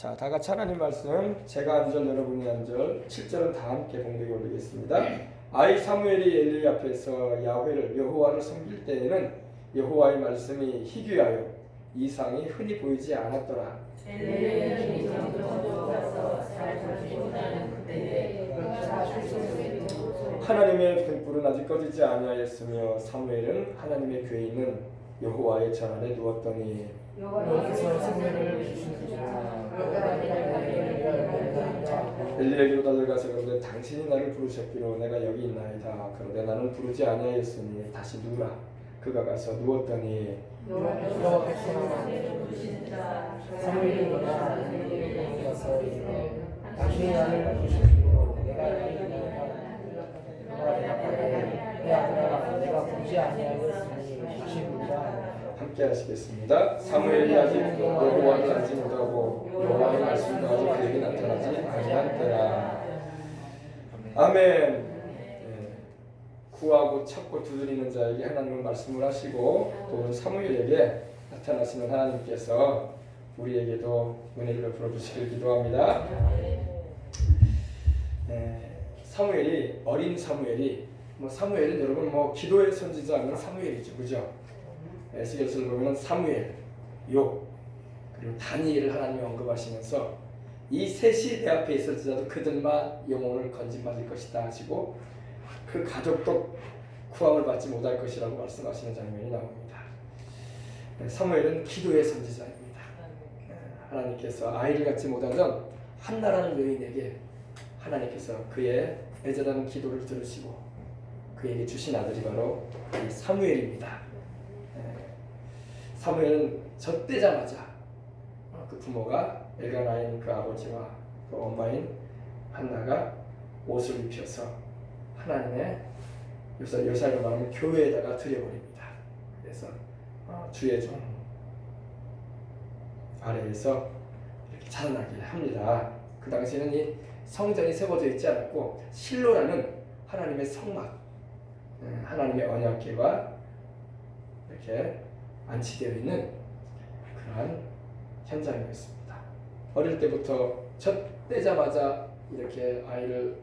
자, 다 같이 하나님 말씀, 제가 한 절, 여러분이 한 절, 7절은 다 함께 봉독해 올리겠습니다. 아이 사무엘이 엘리 앞에서 야훼를 여호와를 섬길 때에는 여호와의 말씀이 희귀하여 이상이 흔히 보이지 않았더라. 하나님의 등불은 아직 꺼지지 아니하였으며 사무엘은 하나님의 궤에 있는 여호와의 전 안에 누웠더니 엘리에게로 달려가서 그러되 당신이 나를 부르셨기로 내가 여기 있나이다. 그러되 나는 부르지 아니하였으니 다시 누우라. 그가 가서 누웠더니 사무엘이 가서 당신이 나를 부르셨기로 내가 여기 있나이다. 내 아들아 내가 부르지 아니하였으니 다시 누우라. 함께 하시겠습니다. 사무엘이 아직 여호와를 알지 못하고 여호와의 말씀도 아직 그에게 나타나지 아니한 때라. 아멘. 구하고 찾고 두드리는 자에게 하나님은 말씀을 하시고 또 사무엘에게 나타나시는 하나님께서 우리에게도 은혜를 베풀어 주시길 기도합니다. 사무엘이 어린 사무엘이 사무엘은 여러분 기도의 선지자는 사무엘이죠, 그죠? 에스겔서를 보면 사무엘, 욥 그리고 다니엘을 하나님이 언급하시면서 이 셋이 내 앞에 있을지라도 그들만 영혼을 건진받을 것이다 하시고 그 가족도 구함을 받지 못할 것이라고 말씀하시는 장면이 나옵니다. 사무엘은 기도의 선지자입니다. 하나님께서 아이를 갖지 못하던 한나라는 여인에게 하나님께서 그의 애절한 기도를 들으시고 그에게 주신 아들이 바로 이 사무엘입니다. 사무엘은 젖되자마자 그 부모가 엘가나인 그 아버지와 그 엄마인 한나가 옷을 입혀서 하나님의 요사로 말하면 교회에다가 드려버립니다. 그래서 주의 종 아래에서 이렇게 자라나게 합니다. 그 당시에는 이 성전이 세워져 있지 않았고 실로라는 하나님의 성막, 하나님의 언약궤가 이렇게 안치되어 있는 그러한 현장이었습니다. 어릴 때부터 젖되자마자 이렇게 아이를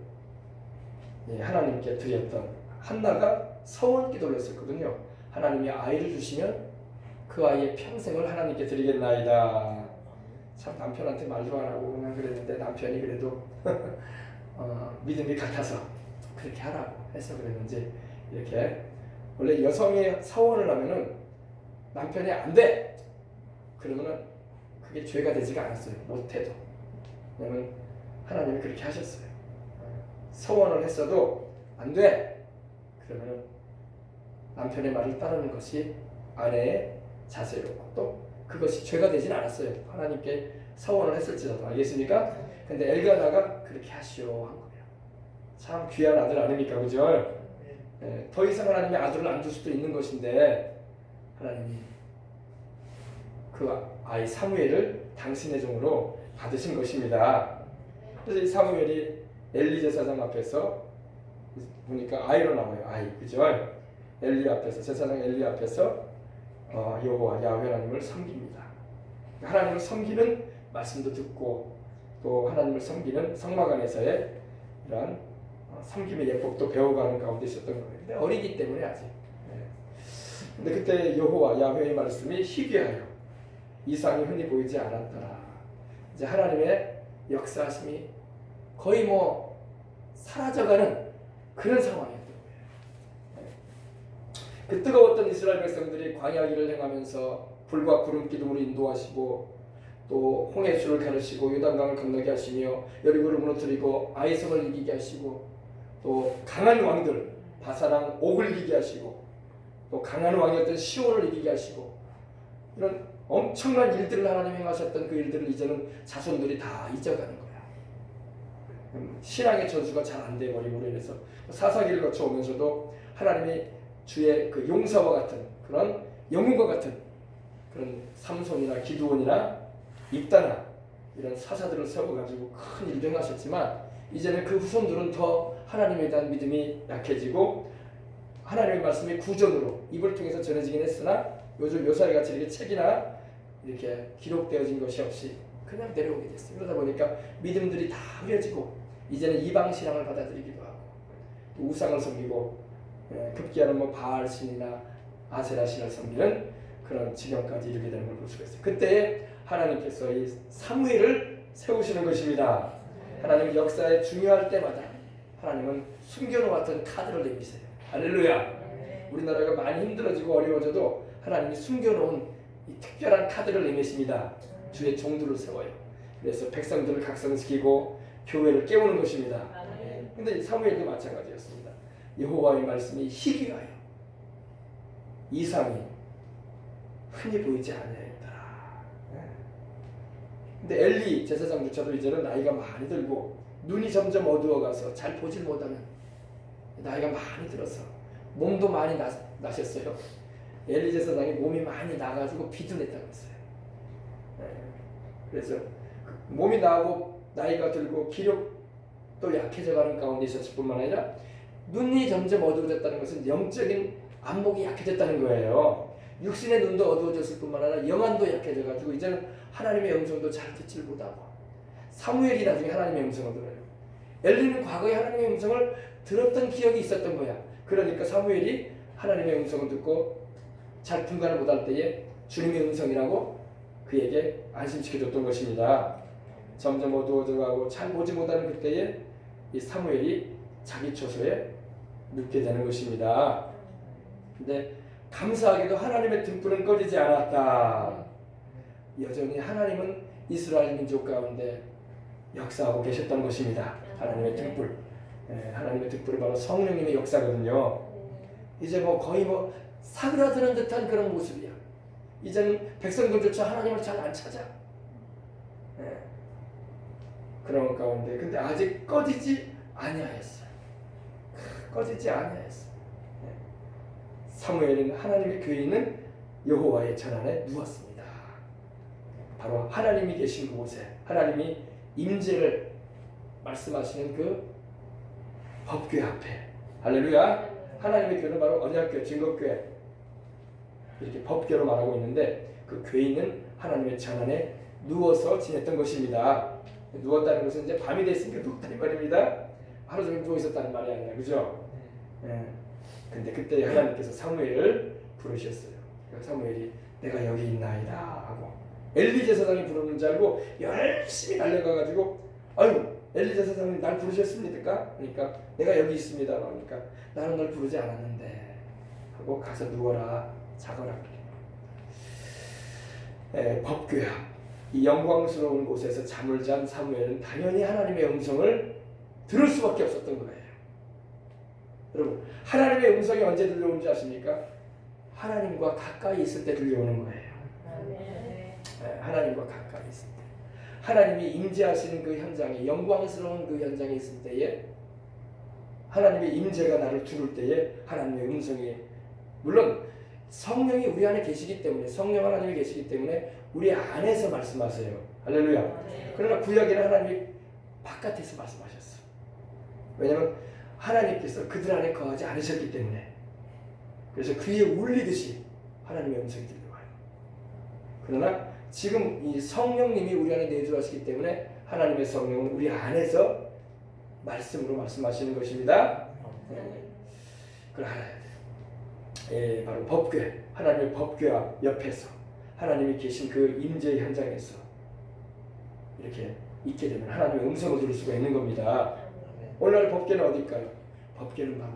하나님께 드렸던 한나가 서원 기도를 했었거든요. 하나님이 아이를 주시면 그 아이의 평생을 하나님께 드리겠나이다. 참 남편한테 말도 안 하고 그냥 그랬는데 남편이 그래도 믿음이 같아서 그렇게 하라고 해서 그랬는지 이렇게 원래 여성이 서원을 하면은 남편이 안 돼! 그러면은 그게 죄가 되지가 않았어요. 못해도. 왜냐면 하나님이 그렇게 하셨어요. 서원을 했어도 안 돼! 그러면은 남편의 말을 따르는 것이 아내의 자세였고 또 그것이 죄가 되진 않았어요. 하나님께 서원을 했을지라도. 알겠습니까? 근데 엘가나가 그렇게 하시오 한 거예요. 참 귀한 아들 아닙니까? 그죠? 더 이상 하나님이 아들을 안 줄 수도 있는 것인데 하나님이 그 아이 사무엘을 당신의 종으로 받으신 것입니다. 그래서 이 사무엘이 엘리 제사장 앞에서 보니까 아이로 나와요. 아이, 그죠? 엘리 앞에서 제사장 엘리 앞에서 여호와 야훼 하나님을 섬깁니다. 하나님을 섬기는 말씀도 듣고 또 하나님을 섬기는 성막 안에서의 이러한 섬김의 예법도 배워가는 가운데 있었던 거예요. 근데 어리기 때문에 아직. 근데 그때 여호와 야훼의 말씀이 희귀하여 이상이 흔히 보이지 않았더라. 이제 하나님의 역사하심이 거의 사라져가는 그런 상황이었던 거예요. 그 뜨거웠던 이스라엘 백성들이 광야 길을 행하면서 불과 구름 기둥으로 인도하시고 또 홍해수를 가르시고 요단강을 건너게 하시며 여리고를 무너뜨리고 아이성을 이기게 하시고 또 강한 왕들 바사랑 옥을 이기게 하시고 또 강한 왕이었던 시온을 이기게 하시고 이런 엄청난 일들을 하나님 행하셨던 그 일들을 이제는 자손들이 다 잊어가는 거야. 신앙의 전수가 잘 안 돼 버림으로 인해서 사사기를 거쳐 오면서도 하나님이 주의 그 용사와 같은 그런 영웅과 같은 그런 삼손이나 기드온이나 입다나 이런 사사들을 세워가지고 큰 일도 행하셨지만 이제는 그 후손들은 더 하나님에 대한 믿음이 약해지고 하나님의 말씀이 구전으로 입을 통해서 전해지긴 했으나 요즘 묘사를 같이 이렇게 책이나 이렇게 기록되어진 것이 없이 그냥 내려오게 됐어요. 그러다 보니까 믿음들이 다 흐려지고 이제는 이방 신앙을 받아들이기도 하고 또 우상을 섬기고 급기야는 뭐 바알 신이나 아세라 신을 섬기는 그런 지경까지 이르게 되는 걸 볼 수가 있어요. 그때 하나님께서 이 사무엘을 세우시는 것입니다. 하나님 역사에 중요할 때마다 하나님은 숨겨놓았던 카드를 내미세요. 할렐루야. 우리나라가 많이 힘들어지고 어려워져도 하나님이 숨겨놓은 이 특별한 카드를 내미십니다. 주의 종들을 세워요. 그래서 백성들을 각성시키고 교회를 깨우는 것입니다. 근데 사무엘도 마찬가지였습니다. 여호와의 말씀이 희귀하여 이상이 흔히 보이지 아니하였더라. 근데 엘리 제사장조차도 이제는 나이가 많이 들고 눈이 점점 어두워가서 잘 보질 못하는 나이가 많이 들어서 몸도 많이 나셨어요. 엘리 제사장이 몸이 많이 나가지고 비둔했다고 했어요. 그래서 몸이 나고 나이가 들고 기력도 약해져가는 가운데 있었을 뿐만 아니라 눈이 점점 어두워졌다는 것은 영적인 안목이 약해졌다는 거예요. 육신의 눈도 어두워졌을 뿐만 아니라 영안도 약해져가지고 이제는 하나님의 음성도 잘 듣질 못하고 사무엘이 나중에 하나님의 음성을 들어요. 엘리는 과거에 하나님의 음성을 들었던 기억이 있었던 거야. 그러니까 사무엘이 하나님의 음성을 듣고 잘 분간을 못할 때에 주님의 음성이라고 그에게 안심시켜줬던 것입니다. 점점 어두워져가고 잘 보지 못하는 그때에 이 사무엘이 자기 처소에 눕게 되는 것입니다. 근데 감사하게도 하나님의 등불은 꺼지지 않았다. 여전히 하나님은 이스라엘 민족 가운데 역사하고 계셨던 것입니다. 하나님의 등불. 하나님의 등불은 바로 성령님의 역사거든요. 이제 뭐 거의 뭐 사그라드는 듯한 그런 모습이야. 이제는 백성들조차 하나님을 잘 안 찾아. 그런 가운데 근데 아직 꺼지지 아니하였어요. 꺼지지 아니하였어요. 사무엘은 하나님의 교회에 있는 여호와의 전 안에 누웠습니다. 바로 하나님이 계신 곳에 하나님이 임재를 말씀하시는 그 법궤 앞에. 할렐루야. 하나님의 교회는 바로 언약궤, 증거궤 이렇게 법궤로 말하고 있는데 그 궤는 하나님의 전 안에 누워서 지냈던 것입니다. 누웠다는 것은 이제 밤이 됐으니까 눕다는 말입니다. 하루 종일 누워 있었다는 말이 아니라, 그죠? 근데 그때 하나님께서 사무엘을 부르셨어요. 사무엘이 내가 여기 있나이다 하고 엘리 제사장이 부르는 줄 알고 열심히 달려가가지고 아유 엘리 제사장님 날 부르셨습니까? 그러니까 내가 여기 있습니다. 그러니까 나는 널 부르지 않았는데 하고 가서 누워라 자거라. 법궤야. 이 영광스러운 곳에서 잠을 잔 사무엘은 당연히 하나님의 음성을 들을 수밖에 없었던 거예요. 여러분 하나님의 음성이 언제 들려오는지 아십니까? 하나님과 가까이 있을 때 들려오는 거예요. 하나님과 가까이 있을 때 하나님이 임재하시는 그 현장에 영광스러운 그 현장에 있을 때에 하나님의 임재가 나를 두를 때에 하나님의 음성이 물론 성령이 우리 안에 계시기 때문에 성령 하나님이 계시기 때문에 우리 안에서 말씀하세요. 할렐루야. 그러나 구약에는 하나님이 바깥에서 말씀하셨어. 왜냐하면 하나님께서 그들 안에 거하지 않으셨기 때문에. 그래서 귀에 울리듯이 하나님의 음성이 들려와요. 그러나 지금 이 성령님이 우리 안에 내주하시기 때문에 하나님의 성령은 우리 안에서 말씀으로 말씀하시는 것입니다. 그걸 알아야 돼요. 바로 법궤, 하나님의 법궤와 옆에서 하나님이 계신 그 임재의 현장에서 이렇게 있게 되면 하나님의 음성을 들을 수가 있는 겁니다. 오늘날 법궤는 어딜까요? 법궤는 바로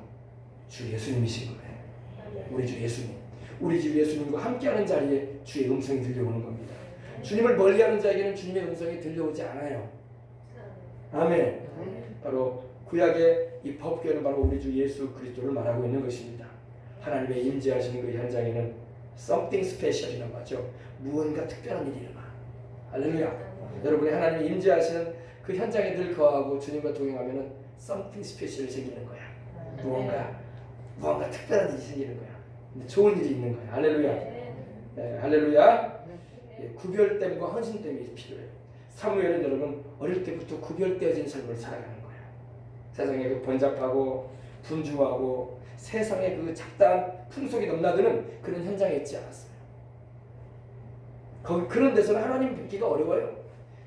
주 예수님이신 거예요. 우리 주 예수님. 우리 주 예수님과 함께하는 자리에 주의 음성이 들려오는 겁니다. 주님을 멀리하는 자에게는 주님의 음성이 들려오지 않아요. 아멘. 바로 구약의 이 법궤는 바로 우리 주 예수 그리스도를 말하고 있는 것입니다. 하나님의 임재하시는 그 현장에는 something special이라고 하죠. 무언가 특별한 일이 일어나. 할렐루야. 여러분이 하나님이 임재하시는 그 현장에 늘 거하고 주님과 동행하면은 something special이 생기는 거야. 무언가 특별한 일이 생기는 거야. 좋은 일이 있는 거야. 할렐루야. 할렐루야. 구별됨과 헌신됨이 필요해요. 사무엘은 여러분 어릴 때부터 구별되어진 삶을 살아가는 거예요. 세상에 그 번잡하고 분주하고 세상에 그 잡다한 풍속이 넘나드는 그런 현장에 있지 않았어요. 그런 데서는 하나님 뵙기가 어려워요.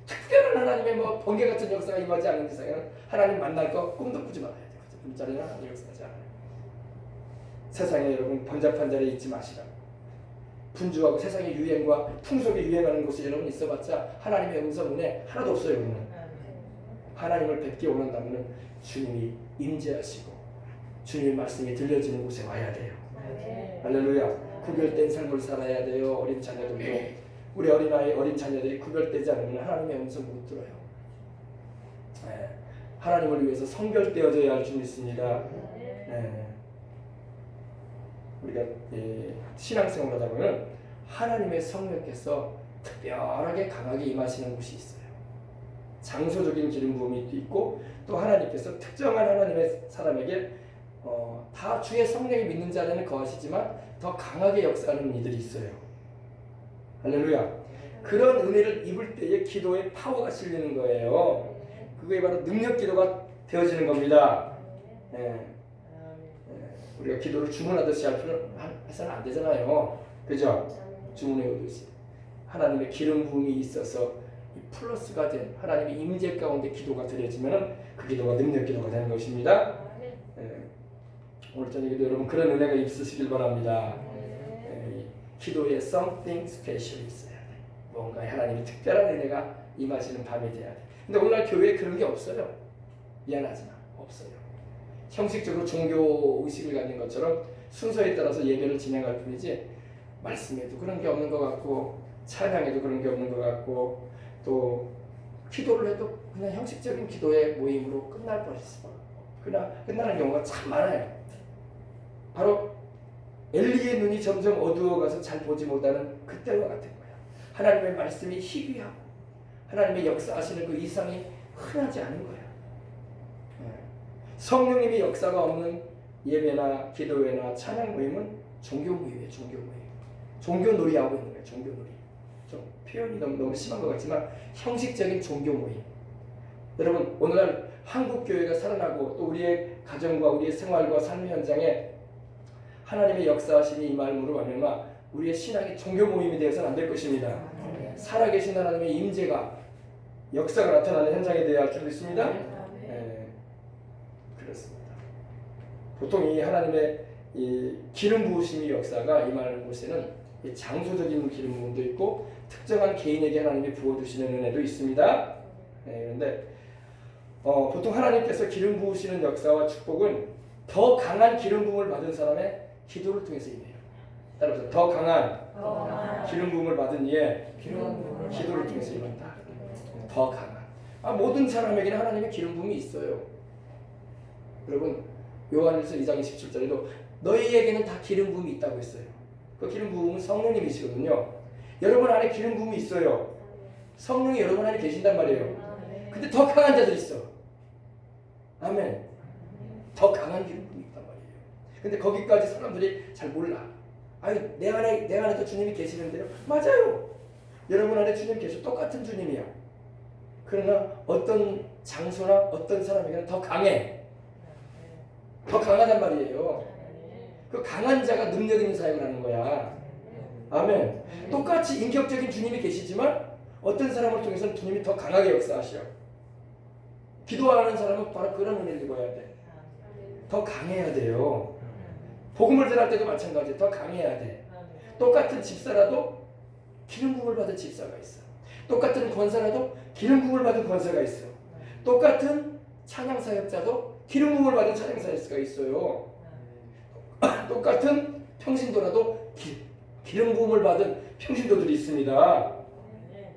특별한 하나님의 뭐 번개 같은 역사가 임하지 않는 이상에는 하나님 만날 거 꿈도 꾸지 말아야 돼요. 문자리는 하나님 역사하지 않아요. 세상에 여러분 번잡한 자리에 있지 마시라. 분주하고 세상의 유행과 풍속이 유행하는 곳에 여러분 있어봤자 하나님의 음성 은혜 하나도 없어요. 우리는 하나님을 뵙기 원한다면 주님이 임재하시고 주님의 말씀이 들려지는 곳에 와야 돼요. 할렐루야. 구별된 삶을 살아야 돼요. 어린 자녀들도 우리 어린아이 어린 자녀들이 구별되지 않으면 하나님의 음성 못 들어요. 하나님을 위해서 성결되어져야 할 줄 믿습니다. 우리가 신앙생활을 하다 보면 하나님의 성령께서 특별하게 강하게 임하시는 곳이 있어요. 장소적인 기름 부음이 있고 또 하나님께서 특정한 하나님의 사람에게 다 주의 성령이 믿는 자는 거하시지만 더 강하게 역사하는 이들이 있어요. 할렐루야. 그런 은혜를 입을 때에 기도의 파워가 실리는 거예요. 그게 바로 능력 기도가 되어지는 겁니다. 우리가 기도를 주문하듯이 해서는 안 되잖아요. 그죠? 주문해오듯이 하나님의 기름 부음이 있어서 이 플러스가 된 하나님의 임재 가운데 기도가 드려지면 그 기도가 능력 기도가 되는 것입니다. 오늘 저녁에도 여러분 그런 은혜가 있으시길 바랍니다. 기도에 something special 있어야 돼. 뭔가 하나님의 특별한 은혜가 임하시는 밤이 돼야 돼. 근데 오늘날 교회에 그런 게 없어요. 미안하지만 없어요. 형식적으로 종교 의식을 가진 것처럼 순서에 따라서 예배를 진행할 뿐이지 말씀에도 그런 게 없는 것 같고 찬양에도 그런 게 없는 것 같고 또 기도를 해도 그냥 형식적인 기도의 모임으로 끝날 뻔했어. 그냥 끝나는 경우가 참 많아요. 바로 엘리의 눈이 점점 어두워가서 잘 보지 못하는 그때와 같은 거야. 하나님의 말씀이 희귀하고 하나님의 역사하시는 그 이상이 흔하지 않은 거야. 성령님의 역사가 없는 예배나 기도회나 찬양 모임은 종교 모임이에요. 종교 모임. 종교 놀이하고 있는 거예요. 종교 놀이. 좀 표현이 너무 심한 것 같지만 형식적인 종교 모임. 여러분 오늘날 한국 교회가 살아나고 또 우리의 가정과 우리의 생활과 삶의 현장에 하나님의 역사하심이 임함으로 말미암아 우리의 신앙이 종교 모임이 되어서는 안 될 것입니다. 살아계신 하나님의 임재가 역사가 나타나는 현장이 되어야 할 줄 믿습니다. 그렇습니다. 보통 이 하나님의 이 기름 부으심의 역사가 임하는 곳에는 이 장소적인 기름 부음도 있고 특정한 개인에게 하나님이 부어주시는 은혜도 있습니다. 그런데 보통 하나님께서 기름 부으시는 역사와 축복은 더 강한 기름 부음을 받은 사람의 기도를 통해서 임해요. 따라서 더 강한 기름 부음을 받은 이의 기도를 통해서 임한다. 더 강한 모든 사람에게는 하나님의 기름 부음이 있어요. 여러분 요한일서 2장 27절에도 너희에게는 다 기름 부음이 있다고 했어요. 그 기름 부음은 성령님이시거든요. 여러분 안에 기름 부음이 있어요. 성령이 여러분 안에 계신단 말이에요. 근데 더 강한 자들이 있어. 아멘. 더 강한 기름 부음이 있단 말이에요. 근데 거기까지 사람들이 잘 몰라. 아니 내 안에도 주님이 계시는데요. 맞아요. 여러분 안에 주님 계셔. 똑같은 주님이야. 그러나 어떤 장소나 어떤 사람에게는 더 강해. 더 강하단 말이에요. 그 강한 자가 능력 있는 사역을 하는 거야. 아멘. 똑같이 인격적인 주님이 계시지만 어떤 사람을 통해서는 주님이 더 강하게 역사하셔. 기도하는 사람은 바로 그런 은혜를 입어야 돼. 더 강해야 돼요. 복음을 전할 때도 마찬가지. 더 강해야 돼. 똑같은 집사라도 기름 부음을 받은 집사가 있어. 똑같은 권사라도 기름 부음을 받은 권사가 있어. 똑같은 찬양 사역자도 기름 부음을 받은 찬양 사역자가 있어요. 똑같은 평신도라도 기름 부음을 받은 평신도들이 있습니다.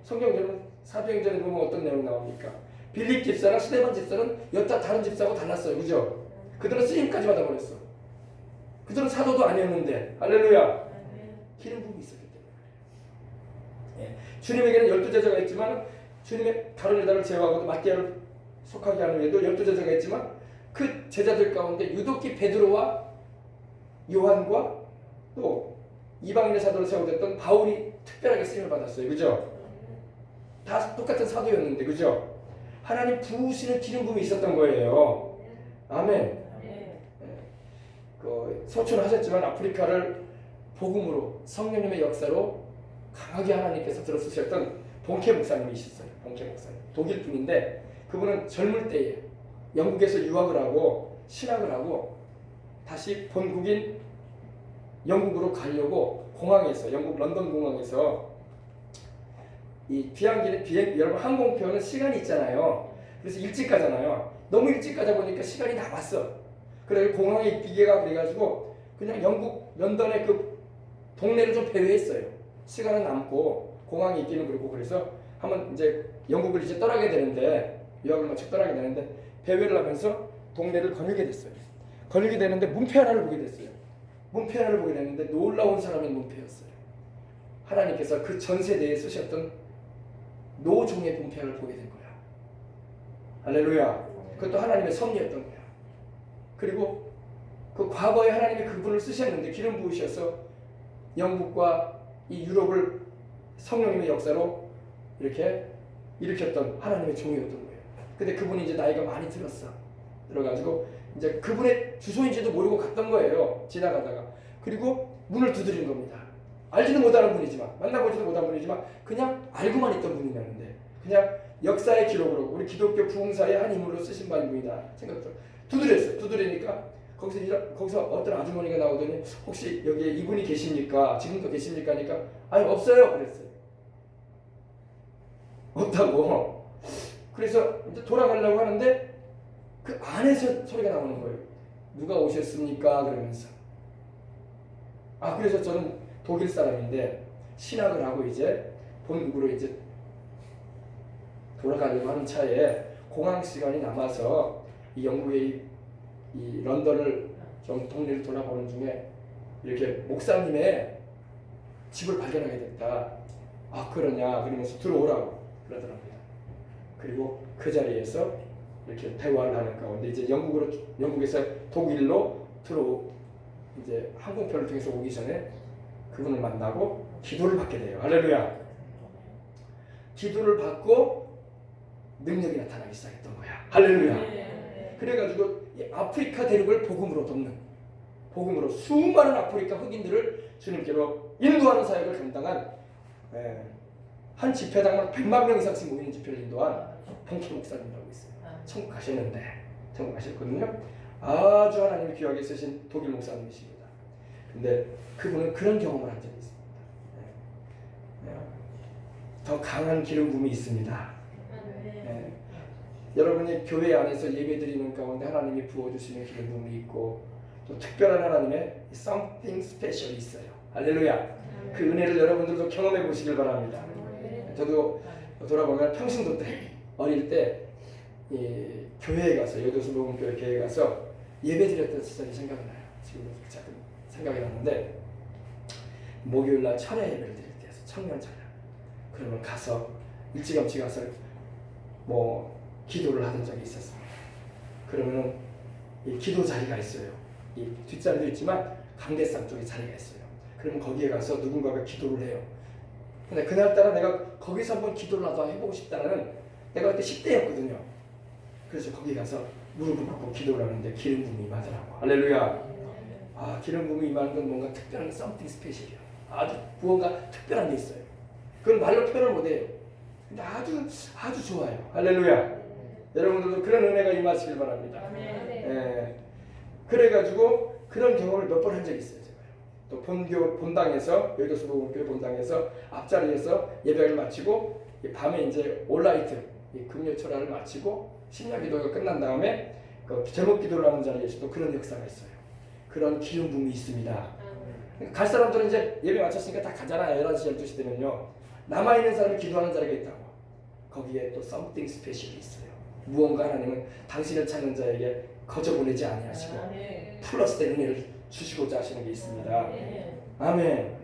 성경 여러분 사도행전에 보면 어떤 내용 나옵니까? 빌립 집사랑 스데반 집사는 여타 다른 집사하고 달랐어요. 그죠? 그들은 쓰임까지 받아버렸어. 그들은 사도도 아니었는데 할렐루야. 기름 부음이 있었기 때문에. 주님에게는 12제자가 있지만 주님의 다른 여자를 제외하고 마띠아를 속하게 하는 외에도 12제자가 있지만 그 제자들 가운데 유독히 베드로와 요한과 또 이방인의 사도로 세워졌던 바울이 특별하게 쓰임을 받았어요. 그죠? 다 똑같은 사도였는데 그죠? 하나님 부으시는 기름 부음이 있었던 거예요. 아멘. 소천을 하셨지만 아프리카를 복음으로 성령님의 역사로 강하게 하나님께서 들어쓰셨던 본케 목사님이 있었어요. 본케 목사님. 독일 분인데 그분은 젊을 때에 영국에서 유학을 하고 신학을 하고 다시 본국인 영국으로 가려고 공항에서 영국 런던 공항에서 이 여러분 항공표는 시간이 있잖아요. 그래서 일찍 가잖아요. 너무 일찍 가다 보니까 시간이 남았어. 그래서 공항에 입기가 그래가지고 그냥 영국 런던의 그 동네를 좀 배회했어요. 시간은 남고 공항에 있기는 그렇고 그래서 한번 이제 영국을 이제 떠나게 되는데 유학을 마치고 떠나게 되는데 배회를 하면서 동네를 거닐게 됐어요. 거닐게 되는데 문패 하나를 보게 됐어요. 문패 하나를 보게 됐는데 놀라운 사람의 문패였어요. 하나님께서 그 전 세대에 쓰셨던 노종의 문패를 보게 된 거야. 할렐루야. 그것도 하나님의 섭리였던 거야. 그리고 그 과거에 하나님이 그분을 쓰셨는데 기름 부으셔서 영국과 이 유럽을 성령님의 역사로 이렇게 일으켰던 하나님의 종이었던 거예요. 근데 그분이 이제 나이가 많이 들어가지고 이제 그분의 주소인지도 모르고 갔던 거예요. 지나가다가. 그리고 문을 두드린 겁니다. 알지도 못하는 분이지만 만나보지도 못한 분이지만 그냥 알고만 있던 분이었는데 그냥 역사의 기록으로 우리 기독교 부흥사의 한 인물로 쓰신 분이다 생각도 두드렸어요. 두드리니까 거기서 어떤 아주머니가 나오더니 혹시 여기에 이분이 계십니까? 지금도 계십니까? 하니까 아니 없어요 그랬어요. 없다고. 그래서 이제 돌아가려고 하는데 그 안에서 소리가 나오는 거예요. 누가 오셨습니까? 그러면서 그래서 저는 독일 사람인데 신학을 하고 이제 본국으로 이제 돌아가려고 하는 차에 공항 시간이 남아서 이 영국의 이 런던을 좀 동네를 돌아보는 중에 이렇게 목사님의 집을 발견하게 됐다. 그러냐 그러면서 들어오라고 그러더랍니다. 그리고 그 자리에서 이렇게 대화를 하는 가운데 이제 영국에서 독일로 이제 항공편을 통해서 오기 전에 그분을 만나고 기도를 받게 돼요. 할렐루야. 기도를 받고 능력이 나타나기 시작했던 거야. 할렐루야. 그래가지고 이 아프리카 대륙을 복음으로 돕는, 복음으로 수많은 아프리카 흑인들을 주님께로 인도하는 사역을 감당한 한 집회당만 100만 명 이상씩 모이는 집회를 인도한 본케 목사님이라고 있어요. 천국 가셨는데, 천국 가셨거든요. 아주 하나님이 귀하게 쓰신 독일 목사님이십니다. 근데 그분은 그런 경험을 한 적이 있습니다. 더 강한 기름 부음이 있습니다. 여러분이 교회 안에서 예배드리는 가운데 하나님이 부어주시는 기름 부음이 있고 또 특별한 하나님의 something special이 있어요. 할렐루야. 그 은혜를 여러분들도 경험해 보시길 바랍니다. 저도 돌아보면 평신도 때 어릴 때 교회에 가서 여도수 복음교회에 가서 예배드렸던 시절이 생각이 나요. 지금 자꾸 생각이 나는데 목요일날 철야 예배를 드릴 때였어요. 청년 철야. 그러면 가서 일찌감치 가서 기도를 하던 적이 있었습니다. 그러면은 이 기도 자리가 있어요. 이 뒷자리도 있지만 강대상 쪽에 자리가 있어요. 그러면 거기에 가서 누군가가 기도를 해요. 근데 그날따라 내가 거기서 한번 기도를 나도 해보고 싶다는 내가 그때 10대였거든요. 그래서 거기 가서 무릎을 꿇고 기도를 하는데 기름 부음이 임하더라고. 할렐루야. 기름 부음이 임하는 건 뭔가 특별한 something special이야. 아주 무언가 특별한 게 있어요. 그건 말로 표현을 못해요. 근데 아주 좋아요. 할렐루야. 여러분들도 그런 은혜가 임하시길 바랍니다. 그래가지고 그런 경험을 몇 번 한 적이 있어요. 제가요. 또 본당에서 여의도수 복음교회 본당에서 앞자리에서 예배를 마치고 밤에 이제 올라이트 금요철야를 마치고 심야 기도가 끝난 다음에 그 제목 기도를 하는 자리에서도 그런 역사가 있어요. 그런 기름 부음이 있습니다. 갈 사람들은 이제 예배 마쳤으니까 다 가잖아요. 11시 12시 되면요. 남아있는 사람이 기도하는 자리가 있다고. 거기에 또 something special이 있어요. 무언가 하나님은 당신을 찾는 자에게 거저 보내지 아니하시고 플러스된 은혜를 주시고자 하시는 게 있습니다. 아멘.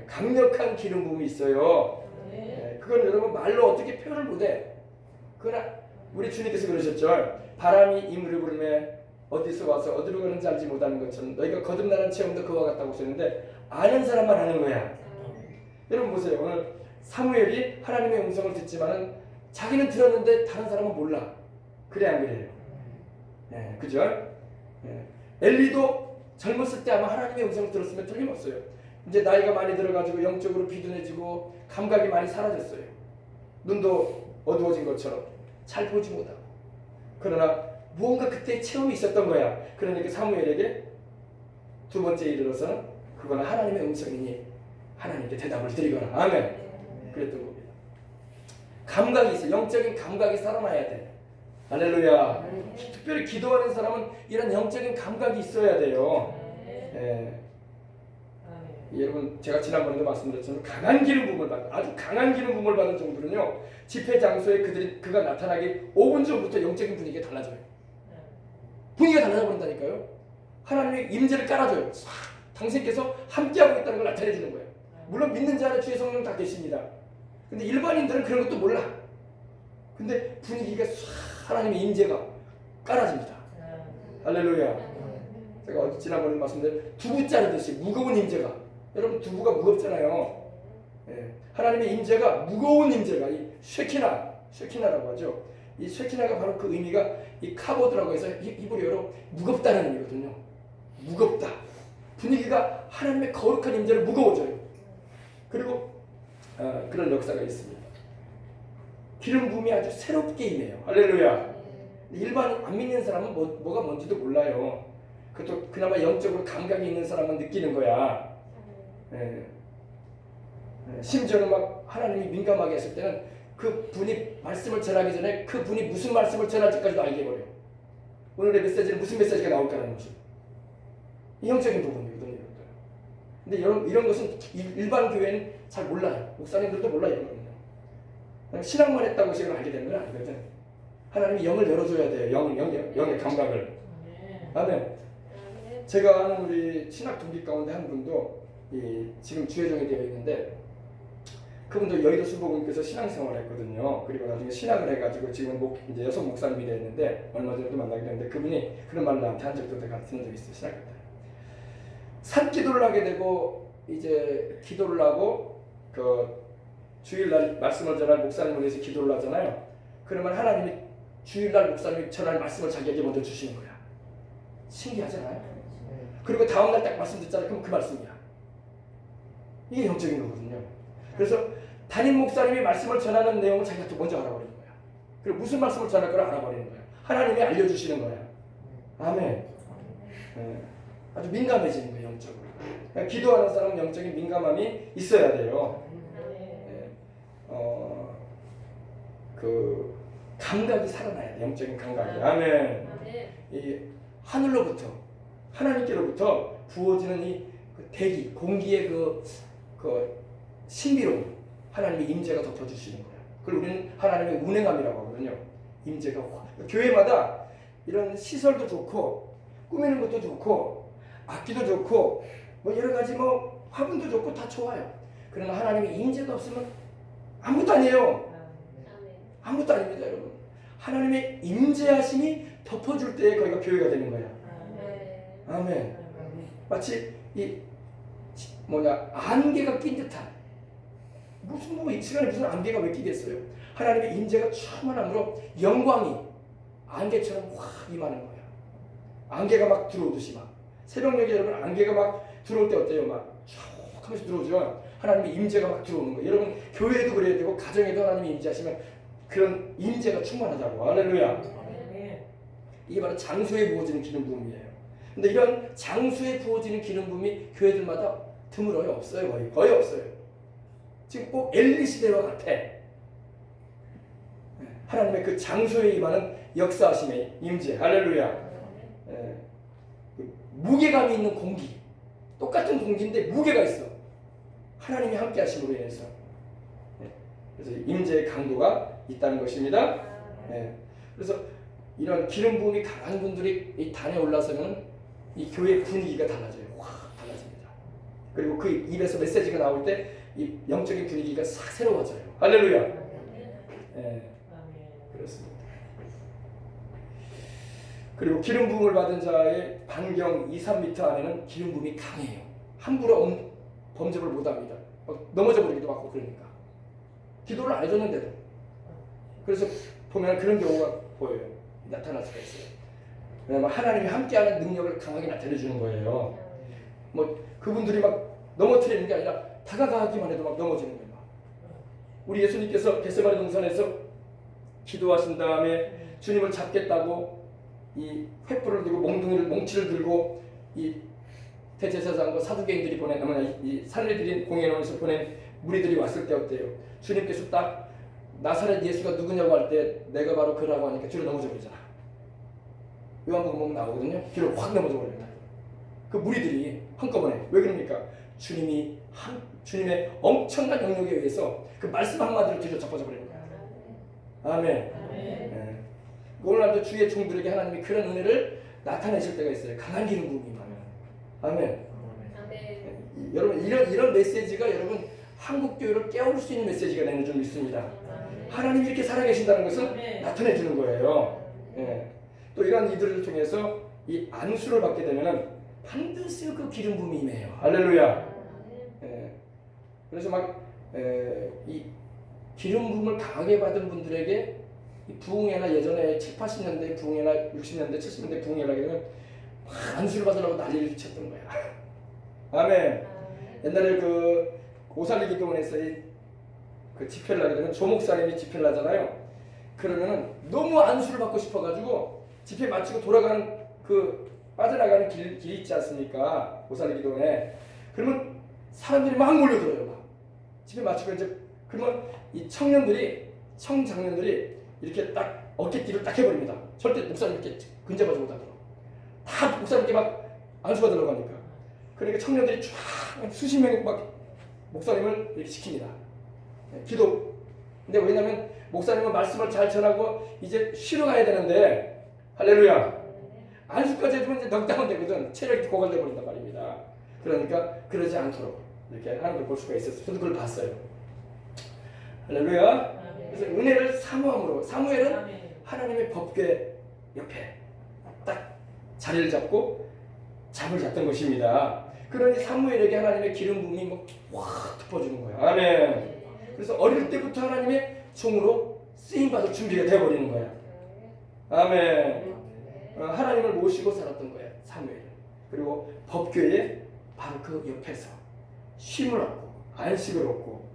강력한 기름 부음이 있어요. 그건 여러분 말로 어떻게 표현을 못해. 그러나 우리 주님께서 그러셨죠. 바람이 이 무릎 부르매 어디서 와서 어디로 가는지 알지 못하는 것처럼 너희가 거듭나는 체험도 그와 같다고 하셨는데 아는 사람만 아는 거야. 여러분 보세요. 오늘 사무엘이 하나님의 음성을 듣지만은 자기는 들었는데 다른 사람은 몰라. 그래 안 그래요? 그죠? 엘리도 젊었을 때 아마 하나님의 음성을 들었으면 틀림없어요. 이제 나이가 많이 들어가지고 영적으로 비둔해지고 감각이 많이 사라졌어요. 눈도 어두워진 것처럼 잘 보지 못하고 그러나 무언가 그때 체험이 있었던 거야. 그러니까 사무엘에게 두 번째 이르러서는 그거는 하나님의 음성이니 하나님께 대답을 드리거나 아멘. 그랬던 겁니다. 감각이 있어. 영적인 감각이 살아나야 돼. 할렐루야. 특별히 기도하는 사람은 이런 영적인 감각이 있어야 돼요. 예. 여러분 제가 지난번에도 말씀드렸지만 강한 기름 부음을 받은 아주 강한 기름 부음을 받은 정도는요 집회 장소에 그가 나타나기 5분 전부터 영적인 분위기가 달라져요. 분위기가 달라져 버린다니까요. 하나님의 임재를 깔아줘요. 당신께서 함께하고 있다는 걸 나타내 주는 거예요. 물론 믿는 자 안에 주의 성령 다 계십니다. 근데 일반인들은 그런 것도 몰라. 근데 분위기가 하나님의 임재가 깔아집니다. 할렐루야. 제가 지난번에 말씀드린 두부 자르듯이 무거운 임재가 여러분 두부가 무겁잖아요. 예. 하나님의 임재가 무거운 임재가 이 쉐키나라고 하죠. 이 쉐키나가 바로 그 의미가 이 카보드라고 해서 히브리어로 무겁다는 의미거든요. 무겁다. 분위기가 하나님의 거룩한 임재를 무거워져요. 그리고 그런 역사가 있습니다. 기름 부음이 아주 새롭게 임해요. 할렐루야. 일반 안 믿는 사람은 뭐가 뭔지도 몰라요. 그것도 그나마 영적으로 감각이 있는 사람은 느끼는 거야. 예. 심지어는 막 하나님이 민감하게 했을 때는 그 분이 말씀을 전하기 전에 그 분이 무슨 말씀을 전할지까지도 알게 해버려요. 오늘의 메시지는 무슨 메시지가 나올까라는 것이 이 영적인 부분이거든요. 근데 이런 것은 일반 교회는 잘 몰라요. 목사님들도 몰라요. 이런 거는요. 그냥 신앙만 했다고 지금 알게 되는 건 아니거든. 하나님이 영을 열어줘야 돼요. 영의 감각을. 아멘. 제가 아는 우리 신학 동기 가운데 한 분도 지금 주회종이 되어 있는데 그분도 여의도 수보금께서 신앙생활을 했거든요. 그리고 나중에 신학을 해가지고 지금 이제 여성 목사님이 되었는데 얼마 전에도 만나게 됐는데 그분이 그런 말을 나한테 한 적도 내가 들은 적이 있어요. 신학 때 산기도를 하게 되고 이제 기도를 하고 그 주일날 말씀을 전할 목사님을 위해서 기도를 하잖아요. 그러면 하나님이 주일날 목사님이 전할 말씀을 자기에게 먼저 주시는 거야. 신기하잖아요. 그리고 다음날 딱 말씀 듣잖아요. 그럼 그 말씀이야. 이게 영적인 거거든요. 그래서 담임 목사님이 말씀을 전하는 내용을 자기가 또 먼저 알아버리는 거야. 그리고 무슨 말씀을 전할 걸 알아버리는 거야. 하나님이 알려주시는 거야. 아멘. 네. 아주 민감해지는 거예요. 영적으로. 그러니까 기도하는 사람은 영적인 민감함이 있어야 돼요. 네. 그 감각이 살아나야 돼. 영적인 감각이. 아멘. 이 하늘로부터 하나님께로부터 부어지는 이 대기, 공기의 그 신비로움, 하나님의 임재가 덮어주시는 거예요. 그걸 우리는 하나님의 운행함이라고 하거든요. 임재가 교회마다 이런 시설도 좋고 꾸미는 것도 좋고 악기도 좋고 뭐 여러 가지 뭐 화분도 좋고 다 좋아요. 그러나 하나님의 임재가 없으면 아무것도 아니에요. 아무것도 아닙니다, 여러분. 하나님의 임재하심이 덮어줄 때에 거기가 교회가 되는 거야. 아멘. 마치 안개가 낀 듯한 이 시간에 무슨 안개가 왜 끼겠어요? 하나님의 임재가 충만함으로 영광이 안개처럼 확 임하는 거야. 안개가 막 들어오듯이 막 새벽녘에 여러분 안개가 막 들어올 때 어때요? 막 쭉 하면서 들어오죠. 하나님의 임재가 막 들어오는 거예요. 여러분 교회에도 그래야 되고 가정에도 하나님의 임재하시면 그런 임재가 충만하다고. 할렐루야. 이게 바로 장소에 부어지는 기름 부음이에요. 근데 이런 장소에 부어지는 기름 부음이 교회들마다 드물어요. 없어요. 거의 없어요. 지금 꼭 엘리 시대와 같아. 하나님의 그 장소에 임하는 역사하심의 임재. 할렐루야. 무게감이 있는 공기. 똑같은 공기인데 무게가 있어. 하나님이 함께 하심으로 인해서. 그래서 임재의 강도가 있다는 것입니다. 그래서 이런 기름 부음이 강한 분들이 이 단에 올라서면 이 교회 분위기가 달라져요. 확 달라집니다. 그리고 그 입에서 메시지가 나올 때 이 영적인 분위기가 싹 새로워져요. 할렐루야. 그렇습니다. 그리고 기름 부음을 받은 자의 반경 2-3m 안에는 기름 부음이 강해요. 함부로 범접을 못합니다. 넘어져 버리기도 하고 그러니까. 기도를 안 해줬는데도. 그래서 보면 그런 경우가 보여요. 나타날 수가 있어요. 왜냐하면 하나님이 함께하는 능력을 강하게 나타내주는 거예요. 뭐 그분들이 막 넘어뜨리는 게 아니라 다가가기만 해도 막 넘어지는 거예요. 우리 예수님께서 겟세마네 동산에서 기도하신 다음에 주님을 잡겠다고 이 횃불을 들고 몽치를 들고 이 대제사장과 사두개인들이 이 산을 들인 공회원에서 보낸 무리들이 왔을 때 어때요? 주님께서 딱 나사렛 예수가 누구냐고 할 때 내가 바로 그라고 하니까 뒤로 넘어져 버리잖아. 요한복음 나오거든요. 뒤로 확 넘어져 버립니다. 그 무리들이 한꺼번에 왜 그럽니까? 주님의 엄청난 영역에 의해서 그 말씀 한마디로 뒤로 자빠져 버리는 거야. 아멘. 네. 오늘날도 주의 종들에게 하나님이 그런 은혜를 나타내실 때가 있어요. 강한 기름 부음이 임하면. 아멘. 여러분 이런 메시지가 여러분 한국 교회를 깨울 수 있는 메시지가 되는 줄 믿습니다. 하나님이 이렇게 살아계신다는 것을 나타내 주는 거예요. 예. 또 이런 이들을 통해서 이 안수를 받게 되면은 반드시 그 기름 부음이 임해요. 할렐루야. 예. 그래서 이 기름 부음을 강하게 받은 분들에게 이 부흥회나 예전에 7, 80년대 부흥회나 60년대, 70년대 부흥회나 그러면 안수를 받으려고 난리를 쳤던 거야. 아멘. 옛날에 그 오살리 기도원에서 그 집회를 하게 되면 조목사님이 집회를 하잖아요. 그러면은 너무 안수를 받고 싶어가지고 집회 마치고 돌아가는 그 빠져나가는 길 있지 않습니까? 오살리 기도원에. 그러면 사람들이 막 몰려들어요. 막. 집회 마치고 이제 그러면 이 청장년들이 이렇게 딱 어깨띠를 딱 해버립니다. 절대 목사님 이렇게 근접하지 못하도록. 다 목사님께 막 안수 받으려고 하니까. 그러니까 청년들이 쫙 수십 명이 막 목사님을 이렇게 시킵니다. 기도. 근데 왜냐면 목사님은 말씀을 잘 전하고 이제 쉬러 가야 되는데 할렐루야. 안수까지 해주면 이제 넉다운 되거든. 체력이 고갈돼 버린단 말입니다. 그러니까 그러지 않도록 이렇게 하는 걸 볼 수가 있었어요. 저도 그걸 봤어요. 할렐루야. 그래서 은혜를 사모함으로 사무엘은 하나님의 법궤 옆에 딱 자리를 잡고 잠을 잤던 것입니다. 그러니 사무엘에게 하나님의 기름 부음이 확 덮어주는 거예요. 아멘. 그래서 어릴 때부터 하나님의 종으로 쓰임받을 준비가 되어버리는 거야. 아멘. 하나님을 모시고 살았던 거야 사무엘은. 그리고 법궤에 바로 그 옆에서 쉼을 얻고 안식을 얻고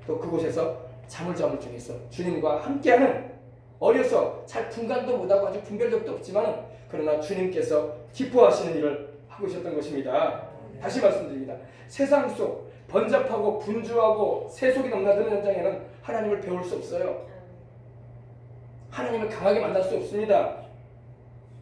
또 그곳에서 잠을 중에서 주님과 함께하는 어려서 잘 분간도 못하고 아직 분별력도 없지만 그러나 주님께서 기뻐하시는 일을 하고 있었던 것입니다. 다시 말씀드립니다. 세상 속 번잡하고 분주하고 세속이 넘나드는 현장에는 하나님을 배울 수 없어요. 하나님을 강하게 만날 수 없습니다.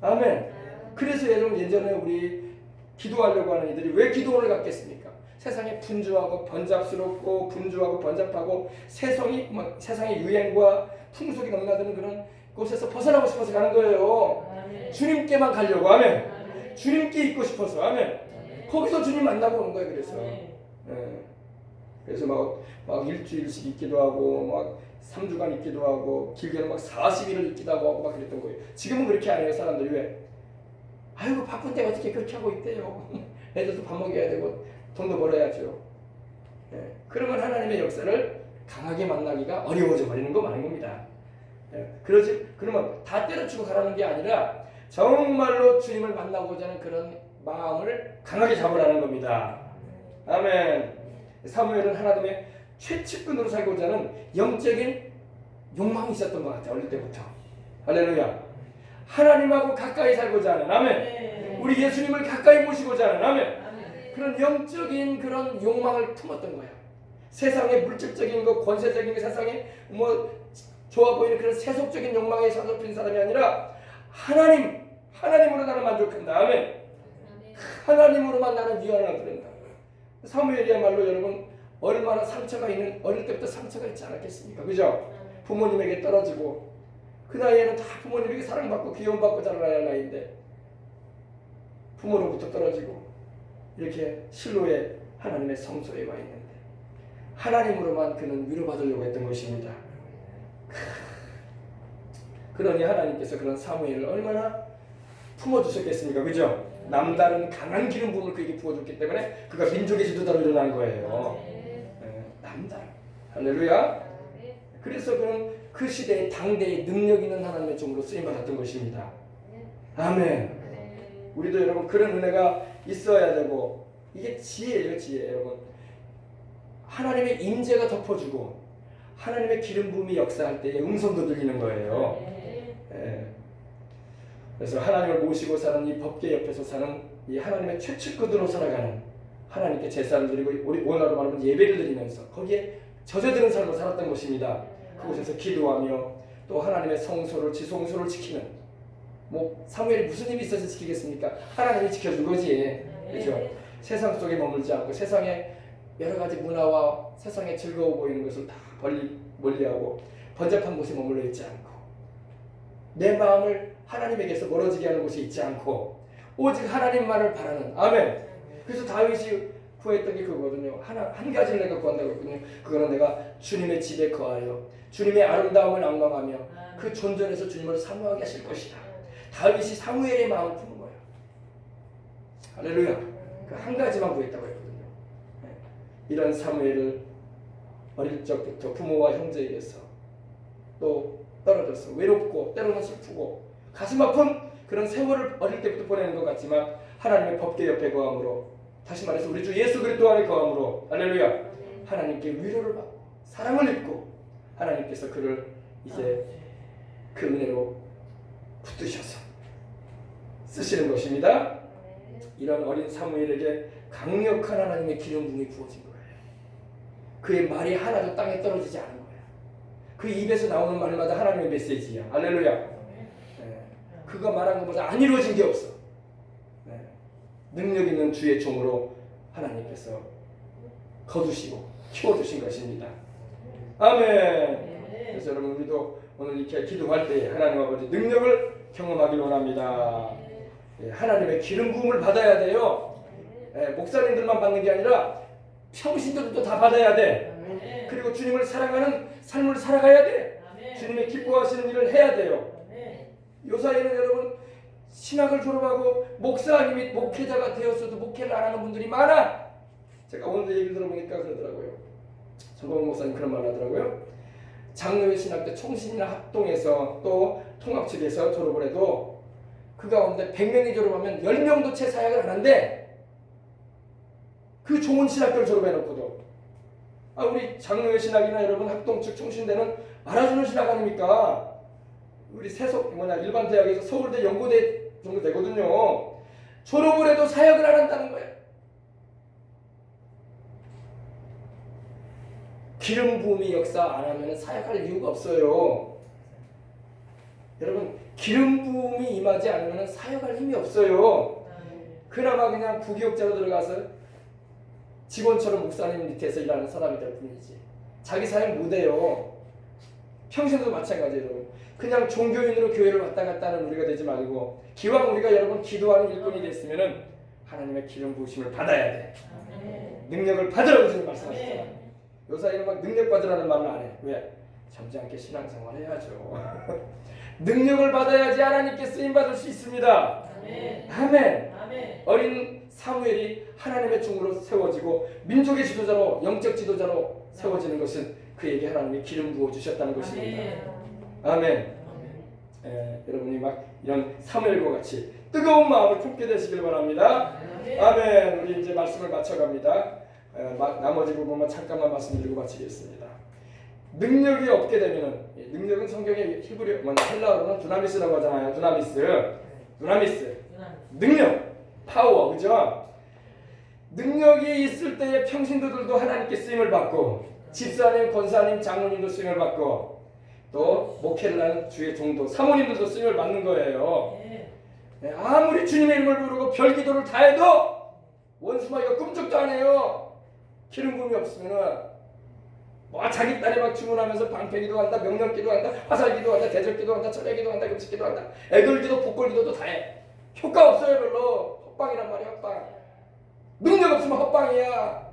아멘. 그래서 여러분 예전에 우리 기도하려고 하는 이들이 왜 기도원을 갖겠습니까? 세상에 분주하고 번잡스럽고 분주하고 번잡하고 세상의 유행과 풍속이 넘나드는 그런 곳에서 벗어나고 싶어서 가는 거예요. 아멘. 주님께만 가려고. 아멘. 아멘. 주님께 있고 싶어서. 아멘. 아멘. 거기서 주님 만나고 오는 거예요. 그래서 그래서 막 일주일씩 있기도 하고 막 3주간 있기도 하고 길게는 막 40일을 있기도 하고 막 그랬던 거예요. 지금은 그렇게 안 해요. 사람들이 왜? 아이고 바쁜데 어떻게 그렇게 하고 있대요. 애들도 밥 먹여야 되고 돈도 벌어야죠. 그러면 하나님의 역사를 강하게 만나기가 어려워져 버리는 거 많은 겁니다. 그러면 다 때려치고 가라는 게 아니라 정말로 주님을 만나고자 하는 그런 마음을 강하게 잡으라는 겁니다. 아멘. 사무엘은 하나님의 최측근으로 살고자 하는 영적인 욕망이 있었던 것 같아요. 어릴 때부터. 할렐루야. 하나님하고 가까이 살고자 하는 아멘. 우리 예수님을 가까이 모시고자 하는 아멘. 그런 영적인 그런 욕망을 품었던 거야. 세상의 물질적인 것, 권세적인 것, 세상에 좋아 보이는 그런 세속적인 욕망에 사로잡힌 사람이 아니라 하나님으로 나는 만족한다. 아멘. 하나님으로만 나는 위안을 얻는다. 사무엘이야말로 여러분 얼마나 상처가 있는 어릴 때부터 상처가 있지 않았겠습니까? 그죠? 부모님에게 떨어지고 그 나이에는 다 부모님에게 사랑받고 귀여움받고 자라나야 나이인데 부모로부터 떨어지고 이렇게 실로의 하나님의 성소에 와 있는데 하나님으로만 그는 위로받으려고 했던 것입니다. 그러니 하나님께서 그런 사무엘을 얼마나 품어주셨겠습니까? 그죠? 남다른 강한 기름 부음을 그에게 부어줬기 때문에 그가 민족의 지도자로 일어난 거예요. 남다른. 할렐루야. 그래서 그는 그 시대의 당대의 능력 있는 하나님의 종으로 쓰임받았던 것입니다. 아멘. 우리도 여러분 그런 은혜가 있어야 되고 이게 지혜예요. 지혜. 여러분 하나님의 임재가 덮어주고 하나님의 기름 부음이 역사할 때에 음성도 들리는 거예요. 그래서 하나님을 모시고 사는 이 법계 옆에서 사는 이 하나님의 최측근으로 살아가는 하나님께 제사를 드리고 우리 오늘날로 말하면 예배를 드리면서 거기에 젖어드는 삶을 살았던 것입니다. 그곳에서 기도하며 또 하나님의 성소를 지성소를 지키는 뭐 사무엘이 무슨 힘이 있어서 지키겠습니까? 하나님이 지켜준 거지. 그렇죠? 세상 속에 머물지 않고 세상의 여러 가지 문화와 세상에 즐거워 보이는 것을 다 멀리하고 번잡한 곳에 머물러 있지 않고 내 마음을 하나님에게서 멀어지게 하는 곳에 있지 않고 오직 하나님만을 바라는 아멘. 그래서 다윗이 구했던 게 그거거든요. 한 가지를 내가 구한다고 했거든요. 그거는 내가 주님의 집에 거하여 주님의 아름다움을 낭망하며 그 존전에서 주님을 사모하게 하실 것이다. 다윗이 사무엘의 마음을 푸는 거예요. 할렐루야. 그 한 가지만 구했다고 했거든요. 이런 사무엘을 어릴 적부터 부모와 형제에게서 또 떨어져서 외롭고 때로는 슬프고 가슴 아픈 그런 세월을 어릴 때부터 보내는 것 같지만 하나님의 법계 옆에 거함으로 다시 말해서 우리 주 예수 그리스도 안에 거함으로 할렐루야 하나님께 위로를 받고 사랑을 입고 하나님께서 그를 이제 그 은혜로 붙드셔서 쓰시는 것입니다. 이런 어린 사무엘에게 강력한 하나님의 기름 부음이 부어진 거예요. 그의 말이 하나도 땅에 떨어지지 않은 거예요. 그 입에서 나오는 말마다 하나님의 메시지야. 할렐루야. 네. 그가 말한 것보다 안 이루어진 게 없어. 네. 능력 있는 주의 종으로 하나님께서 거두시고 키워주신 것입니다. 아멘. 그래서 여러분 우리도 오늘 이렇게 기도할 때 하나님 아버지 능력을 경험하길 원합니다. 하나님의 기름 부음을 받아야 돼요. 목사님들만 받는 게 아니라 평신도들도 다 받아야 돼. 그리고 주님을 사랑하는 삶을 살아가야 돼. 주님의 기뻐하시는 일을 해야 돼요. 요사이는 여러분 신학을 졸업하고 목사 및 목회자가 되었어도 목회를 안 하는 분들이 많아. 제가 오늘 얘기를 들어보니까 그러더라고요. 정광훈 목사님 그런 말 하더라고요. 장로회 신학 때 총신이나 합동에서 또 통합 측에서 졸업을 해도 그 가운데 100명이 졸업하면 10명도 채 사역을 안 한대. 그 좋은 신학교를 졸업해놓고도 우리 장로회 신학이나 여러분 합동 측 총신대는 알아주는 신학 아닙니까? 우리 일반 대학에서 서울대 연고대 정도 되거든요. 졸업을 해도 사역을 안 한다는 거예요. 기름 부음이 역사 안 하면 사역할 이유가 없어요. 여러분 기름 부음이 임하지 않으면 사역할 힘이 없어요. 그나마 그냥 부교육자로 들어가서 직원처럼 목사님 밑에서 일하는 사람이 될 뿐이지 자기 사역 못해요. 평생도 마찬가지예요. 그냥 종교인으로 교회를 왔다 갔다 하는 우리가 되지 말고 기왕 우리가 여러분 기도하는 일꾼이 됐으면 하나님의 기름 부으심을 받아야 돼. 능력을 받으라고 주님 말씀하셨잖아요. 요사이는 막 능력 받으라는 말을 안 해. 왜? 점잖게 신앙생활 해야죠. 능력을 받아야지 하나님께 쓰임받을 수 있습니다. 아멘. 어린 사무엘이 하나님의 종으로 세워지고 민족의 지도자로 영적 지도자로 세워지는 것은 그에게 하나님이 기름 부어주셨다는 것입니다. 아멘. 여러분이 막 이런 사무엘과 같이 뜨거운 마음을 품게 되시길 바랍니다. 아멘. 우리 이제 말씀을 마쳐갑니다. 나머지 부분만 잠깐만 말씀드리고 마치겠습니다. 능력이 없게 되면은 능력은 성경의 헬라어로는 두나미스라고 하잖아요. 두나미스. 능력, 파워, 그죠? 능력이 있을 때에 평신도들도 하나님께 쓰임을 받고 집사님, 권사님, 장로님도 쓰임을 받고 또 목회를 하는 주의 종도, 사모님들도 쓰임을 받는 거예요. 아무리 주님의 이름을 부르고 별기도를 다 해도 원수마귀가 꿈쩍도 안 해요. 기름 부음이 없으면은 자기 딸이 막 주문하면서 방패기도 한다, 명령기도 한다, 화살기도 한다, 대적기도 한다, 철야기도 한다, 금식기도 한다, 애걸기도, 복걸기도도 다 해. 효과 없어요 별로. 헛방이란 말이야. 헛방. 능력 없으면 헛방이야.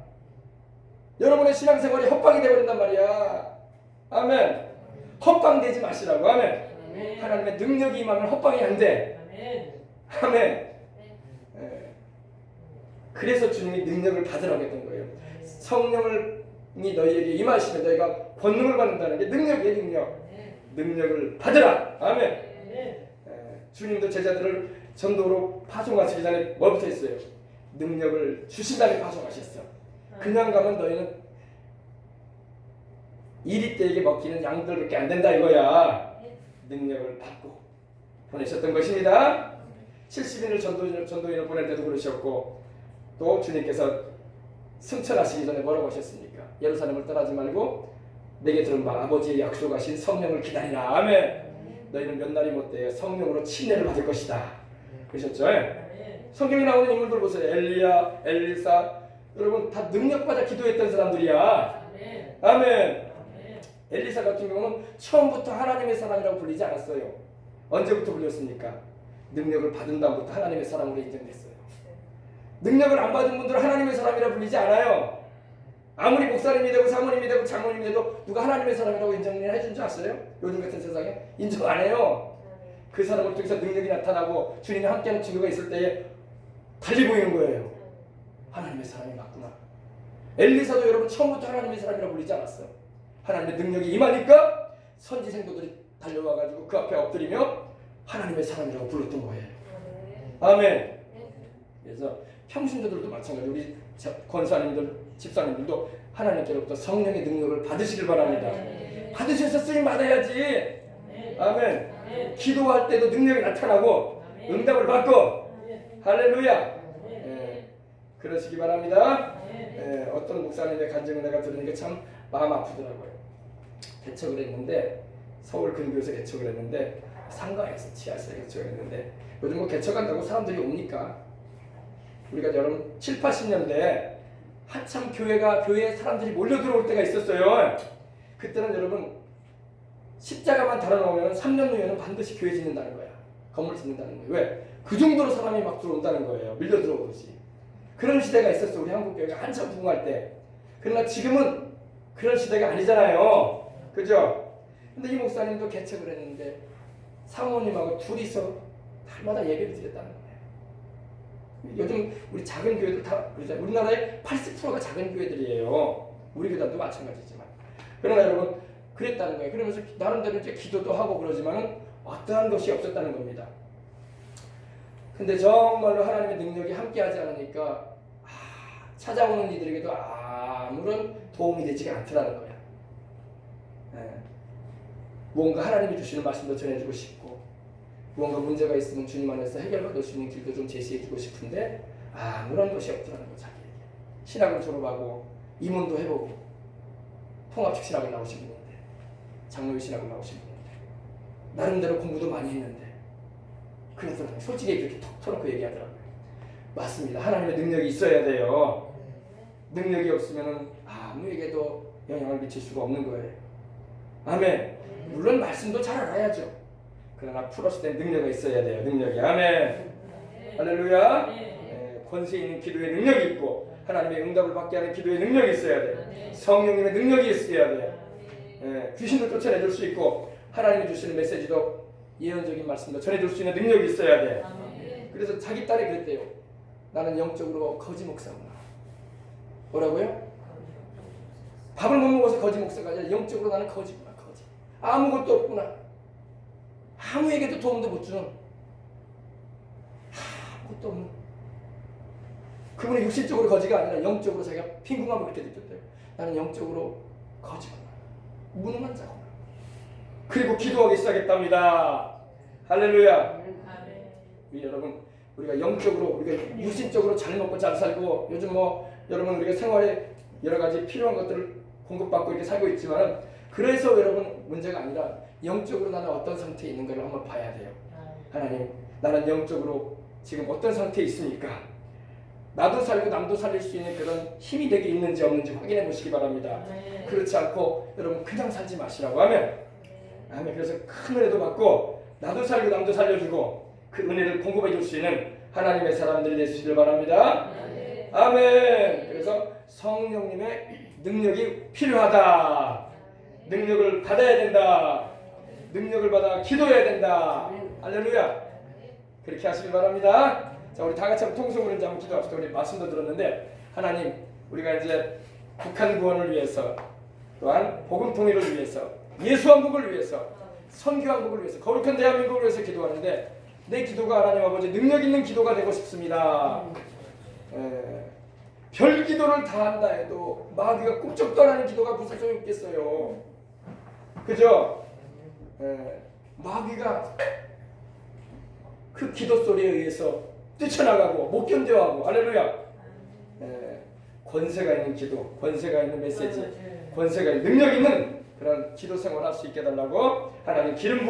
여러분의 신앙생활이 헛방이 되어버린단 말이야. 아멘. 헛방 되지 마시라고. 아멘. 하나님의 능력이 임하면 헛방이 안 돼. 아멘. 그래서 주님이 능력을 받으라고 했던 거예요. 성령이 너희에게 임하시면 너희가 권능을 받는다는 게 능력이에요. 능력을 받으라. 아멘. 주님도 제자들을 전도로 파송하시기 전에 뭐부터 했어요? 능력을 주신 다음에 파송하셨어. 그냥 가면 너희는 이리 때에게 먹기는 양들밖에 안 된다 이거야. 능력을 받고 보내셨던 것입니다. 70인을 전도인을 보낼 때도 그러셨고 또 주님께서 승천하시기 전에 뭐라고 하셨습니까? 예루살렘을 떠나지 말고 내게 들은 바 아버지의 약속하신 성령을 기다리라. 아멘. 너희는 몇 날이 못돼 성령으로 침례를 받을 것이다. 그러셨죠? 성경에 나오는 인물들 보세요. 엘리야, 엘리사, 여러분 다 능력받아 기도했던 사람들이야. 아멘. 엘리사 같은 경우는 처음부터 하나님의 사람이라고 불리지 않았어요. 언제부터 불렸습니까? 능력을 받은 다음부터 하나님의 사람으로 인정됐어요. 능력을 안 받은 분들은 하나님의 사람이라 불리지 않아요. 아무리 목사님이 되고 사모님이 되고 장로님이 돼도 누가 하나님의 사람이라고 인정을 해준 줄 아세요? 요즘 같은 세상에 인정 안 해요. 그 사람을 통해서 능력이 나타나고 주님이 함께하는 증거가 있을 때에 달리 보이는 거예요. 하나님의 사람이 맞구나. 엘리사도 여러분 처음부터 하나님의 사람이라고 불리지 않았어요. 하나님의 능력이 임하니까 선지 생도들이 달려와가지고 그 앞에 엎드리며 하나님의 사람이라고 불렀던 거예요. 아멘. 그래서 평신도들도 마찬가지. 우리 권사님들, 집사님들도 하나님께로부터 성령의 능력을 받으시길 바랍니다. 받으셔서 쓰임 받아야지. 아멘. 기도할 때도 능력이 나타나고 응답을 받고 할렐루야. 그러시기 바랍니다. 어떤 목사님의 간증을 내가 들으니까 참 마음 아프더라고요. 개척을 했는데 서울 근교에서 개척을 했는데 상가에서 지하실에 개척을 했는데 요즘 뭐 개척한다고 사람들이 옵니까? 우리가 여러분 7, 80년대 한참 교회에 사람들이 몰려 들어올 때가 있었어요. 그때는 여러분 십자가만 달아놓으면 3년 후에는 반드시 교회 짓는다는 거야. 건물 짓는다는 거예요. 왜? 그 정도로 사람이 막 들어온다는 거예요. 밀려 들어오듯이. 그런 시대가 있었어. 우리 한국 교회가 한참 부흥할 때. 그러나 지금은 그런 시대가 아니잖아요. 그죠? 근데 이 목사님도 개척을 했는데 사모님하고 둘이서 날마다 예배를 드렸다는 거예요. 요즘 우리 작은 교회들 다 그러잖아요. 우리나라의 80%가 작은 교회들이에요. 우리 교단도 마찬가지지만. 그러나 여러분 그랬다는 거예요. 그러면서 나름대로 이제 기도도 하고 그러지만은 어떠한 것이 없었다는 겁니다. 근데 정말로 하나님의 능력이 함께하지 않으니까 찾아오는 이들에게도 아무런 도움이 되지가 않더라는 거야. 뭔가 하나님이 주시는 말씀도 전해주고 싶고 무언가 문제가 있으면 주님 안에서 해결받을 수 있는 길도 좀 제시해주고 싶은데 아무런 것이 없더라는 거 자기에게. 신학을 졸업하고 임원도 해보고 통합식 신학을 나오신 분인데 장로의 신학을 나오신 분인데 나름대로 공부도 많이 했는데 그런 사람이 솔직히 이렇게 톡 터놓고 얘기하더라고요. 맞습니다. 하나님의 능력이 있어야 돼요. 능력이 없으면 아무에게도 영향을 미칠 수가 없는 거예요. 아멘. 물론 말씀도 잘 알아야죠. 그러나 플러스된 능력이 있어야 돼요. 능력이. 아멘. 할렐루야. 권세 있는 기도의 능력이 있고 하나님의 응답을 받게 하는 기도의 능력이 있어야 돼요. 성령님의 능력이 있어야 돼요. 귀신도 쫓아내줄 수 있고 하나님이 주시는 메시지도 예언적인 말씀도 전해줄 수 있는 능력이 있어야 돼. 그래서 자기 딸이 그랬대요. 나는 영적으로 거지 목사구나. 뭐라고요? 밥을 못 먹어서 거지 목사가 아니라 영적으로 나는 거지구나. 거지. 아무것도 없구나. 아무에게도 도움도 못 주는 아무것도 없는 그분은 육신적으로 거지가 아니라 영적으로 자기가 빈궁함을 그렇게 느꼈대요. 나는 영적으로 거지구나. 무능한 자구나. 그리고 기도하기 시작했답니다. 할렐루야. 우리 여러분 우리가 영적으로 우리가 육신적으로 잘 먹고 잘 살고 요즘 뭐 여러분 우리가 생활에 여러 가지 필요한 것들을 공급받고 이렇게 살고 있지만 그래서 여러분 문제가 아니라 영적으로 나는 어떤 상태에 있는가를 한번 봐야 돼요. 하나님 나는 영적으로 지금 어떤 상태에 있습니까? 나도 살고 남도 살릴 수 있는 그런 힘이 내게 있는지 없는지 확인해 보시기 바랍니다. 그렇지 않고 여러분 그냥 살지 마시라고 하면 아멘. 그래서 큰 은혜도 받고 나도 살고 남도 살려주고 그 은혜를 공급해 줄 수 있는 하나님의 사람들이 되시길 바랍니다. 아멘. 그래서 성령님의 능력이 필요하다. 능력을 받아야 된다. 능력을 받아 기도해야 된다. 할렐루야. 그렇게 하시길 바랍니다. 자, 우리 다 같이 한번 통성으로 이제 한번 기도합시다. 우리 말씀도 들었는데 하나님 우리가 이제 북한 구원을 위해서 또한 복음 통일을 위해서 예수 왕국을 위해서 선교 왕국을 위해서 거룩한 대한민국을 위해서 기도하는데 내 기도가 하나님 아버지 능력 있는 기도가 되고 싶습니다. 별 기도를 다 한다 해도 마귀가 꿈쩍도 안 하는 기도가 무슨 소용이 있겠어요. 그죠? 마귀가 그 기도 소리에 의해서 뛰쳐나가고 못 견뎌하고 할렐루야. 권세가 있는 기도, 권세가 있는 메시지, 권세가 있는 능력 있는 그런 기도 생활할 수 있게 해달라고 하나님 기름 부어